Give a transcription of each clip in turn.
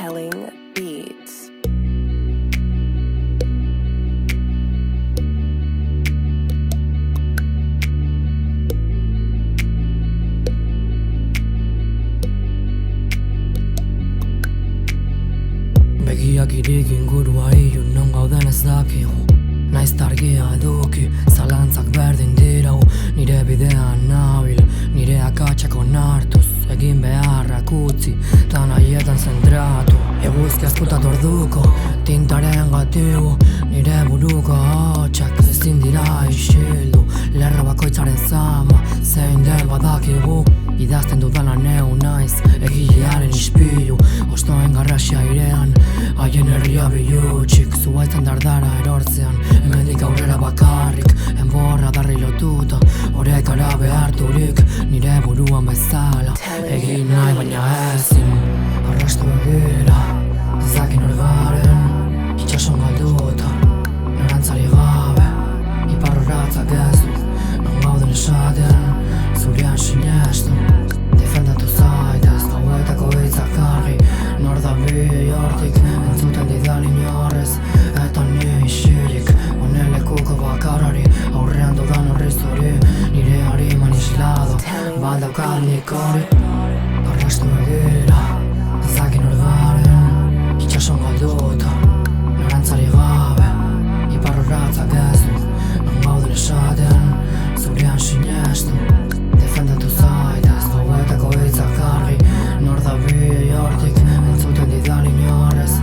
Telling Beats. Begiak irik ingurua ilun non gauden ez dakigu. Naiz targia eduki, zalantzak berdin dirau. Nire bidean nabil, nire akatsak onartuz. Egin beharrak utzi, ta nahietan zentratu. Eguzki azkutat orduko, tintaren gatibu. Nire buruko hotxak ezin dira isildu. Lerro bakoitzaren zama, zein den badakigu. Idazten dudala neu naiz, egilearen ispilu. Ostoen garrasia airean, haien herria bilutsik. Zuaitzen dardara erortzean, hemendik aurrera bakarrik. Enborra darri lotuta, orekara beharturik. Nire buruan bezala, egin nahi baina ezin. Arrastu egira, ezakin hor garen. Itxason galduta, norantzari gabe. Iparrorratzak ez dut, non gauden esaten. Zurean sinestu, defendatu zaitez. Gauetako hitzak argi, nor da bi hortik. Entzuten didan inorrez, eta ni isilik. Honen lekuko bakarrari, aurrean dudan horri zuri. Nire hariman islado, baldaukat nik hori. Arrastu egira, ezakin hor garen. Itxason galduta, norantzari gabe. Iparrorratzak ez dut, non gauden esaten. Zurean sinestu, defendatu zaitez. Gauetako hitzak argi, nor da bi hortik. Entzuten didan inorrez,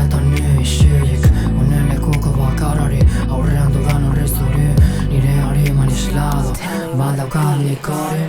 eta ni isilik. Honen lekuko bakarrari, aurrean dudan horri zuri. Nire hariman islado, baldaukat nik hori.